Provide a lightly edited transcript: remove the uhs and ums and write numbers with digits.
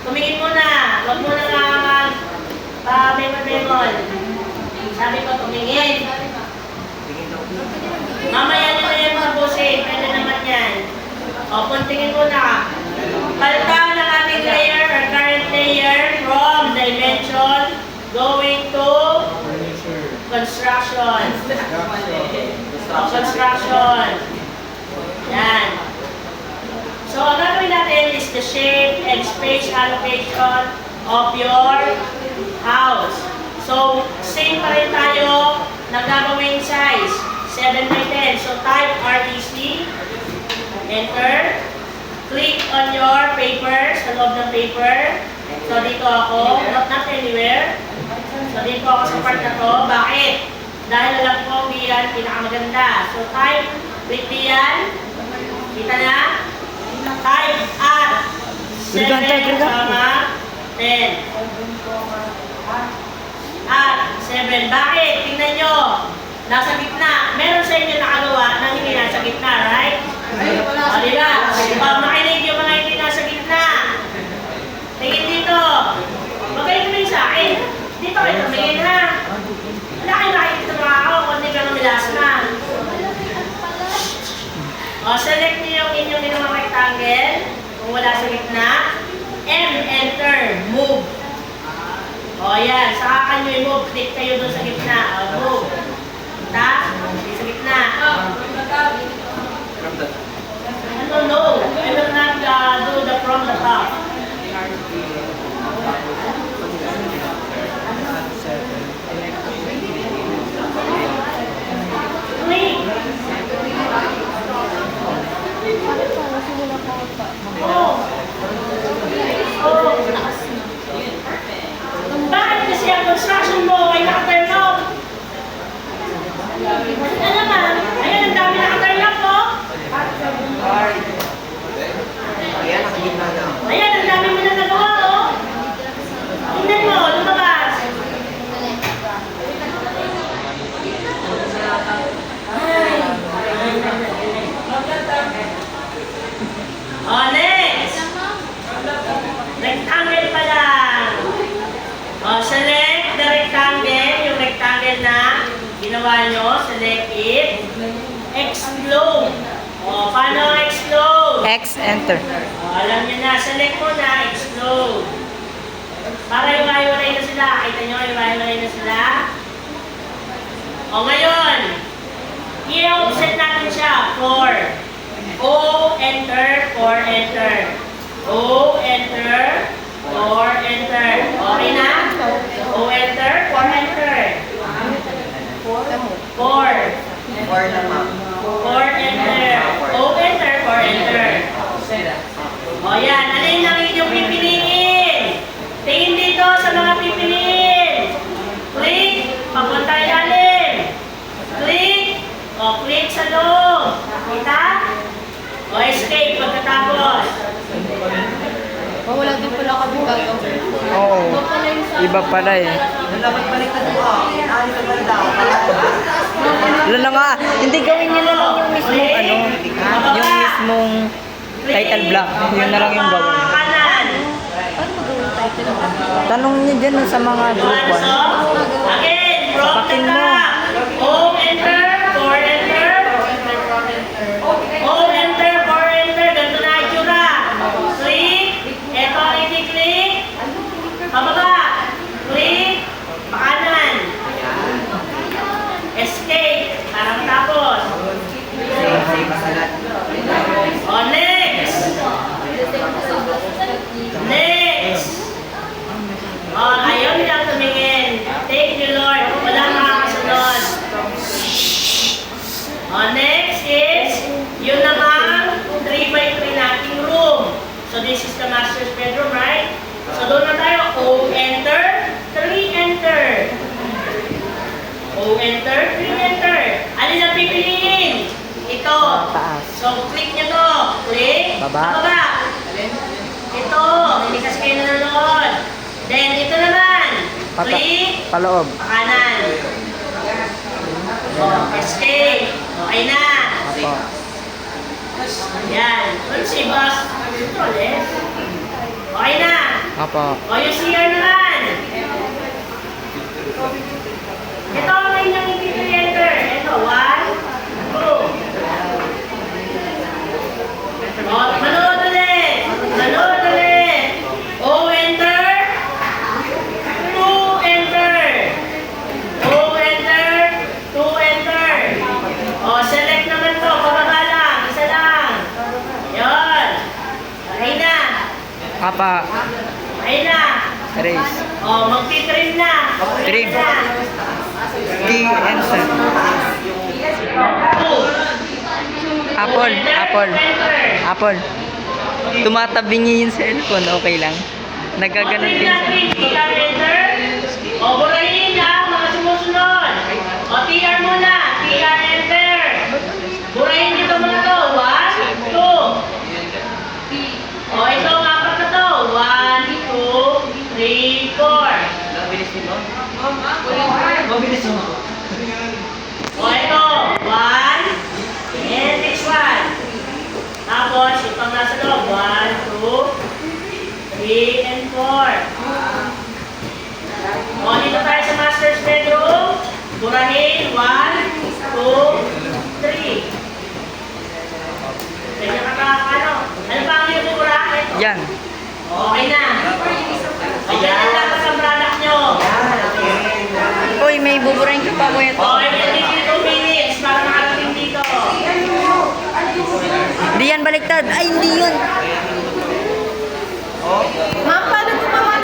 tumingin muna. Huwag mo na mag-bemol-bemol. Sabi ko, tumingin. Mamaya nyo na yan mga bossing. Pwede naman yan. O, puntingin muna. Palta ng ating layer or current layer from dimension going to construction. Construction. Yan. So, ang gagawin natin is the shape and space allocation of your house. So, same pa rin tayo ng gagawin size. 7 by 10. So, type REC. Enter. Click on your paper, sa loob ng paper. So, dito ako. Not anywhere. So, dito ako sa part na to. Bakit? Dahil alam ko, diyan, pinakamaganda. So, type. Click diyan. Kita na? Type at 7, 10. At 7. Bakit? Tingnan nyo. Nasa gitna. Meron sa inyo nakagawa na hindi nasa gitna, right? O, diba? Makinig yung mga hindi nasa gitna. Tingin dito. Huwag kayo tumingin sa akin. Dito kayo tumingin, ha? Wala kayo makikita mga ako kung hindi ka namilas na. O, select nyo yung inyong ginawang rectangle. Kung wala sa gitna. M, enter, move. O, yan. Saka kanyo i-move. Click kayo doon sa gitna. O, move. Ta? Sa gitna. No. I will not do the from the top. Click. Bakit kasi ang construction mo ay naka-turn off? Ano naman? Ayan, ang dami naka-turn off po. Ayan, ang dami mo na nagawa, oh. Tingnan mo, lumabas. Oh, next. Rectangle pa lang. Oh, select the rectangle, yung rectangle na ginawa nyo. Select it. Explode. Oh, paano explode? X, enter. Oh, alam nyo na. Select mo na. Explode. Para iwahiwalay na sila. Kita nyo, iwahiwalay na sila. O, ngayon. I-offset natin siya. 4. O, enter. 4, enter. O, enter. 4, enter. Okay na? O, enter. 4, enter. 4. 4 naman. 4, enter. O, enter. 4, enter. O, yan. Alin ang inyong pipiliin? Tingin dito sa mga pipiliin. Click. Papunta ilalim. Click. O, click sa loob. Kita? O, escape pagkatapos. Wala din pala kami gagawin. Oo. Iba pala eh. Wala na nga. Hindi gawin nyo na lang yung mismong ano. Yung mismong title block. Yun na lang yung gawin. Kanan. Tanong nyo dyan sa mga group 1. Again, from the Sapakin mo. top. O, enter. 4, enter. O, enter. 4, enter. Ganito na itsura. Click. Ito ang i-click. Pababa. Click. Pakanan. Escape. Parang tapos. O, next. Next. O, ayaw nilang tumingin. Thank you, Lord. Wala makakasunod. O, next is yun namang 3 by 3 nating room. So, this is the master's bedroom, right? So, doon na tayo. O, enter. 3, enter. O, enter. 3, enter. Alin ang pipiliin? Ito. Taas. So, click nyo to. Click. Baba. Baba. Ito. Hindi kasi kayo nanonood. Then, ito naman. Click. Paloob. Kanan. Escape. Okay na. Apo. Yan. Let's see, boss. Ito ulit. Okay na. Apo. O, yung CR naman. Ito ang kanyang enter. Ito, 1, 2. O, manood ulit. Manood ulit. O, enter. 2, enter. O, enter. 2, enter. O, select naman to. Pababa lang. Isa lang. Yun. Okay na. Apa. Okay na. Erase. O, magti-trim na. Trim. Na. T, enter. 2. Apple. Apple. Apple. Tumatabing niya yung cellphone. Okay lang. Nagaganon din siya. TR enter. O, burahin na mga sumusunod. O, TR muna. TR enter. Burahin dito mga to. 1, 2. O, ito ang apat na to. 1, 2, 3, 4. O, ito. 1. And next one. Tapos, itong nasa loob. 1, 2, 3, and 4. O, dito tayo sa master's bedroom. Burahin. 1, 2, 3. Ganyan ka ka, ano? Ano pa ang yung bura? Ito. Yan. Okay na. O, ganyan dapat ang product nyo. Uy, may buburahin ka pa, kuya to. O, ito 2 minutes para makarating dito. Hindi yan baliktad. Ay, hindi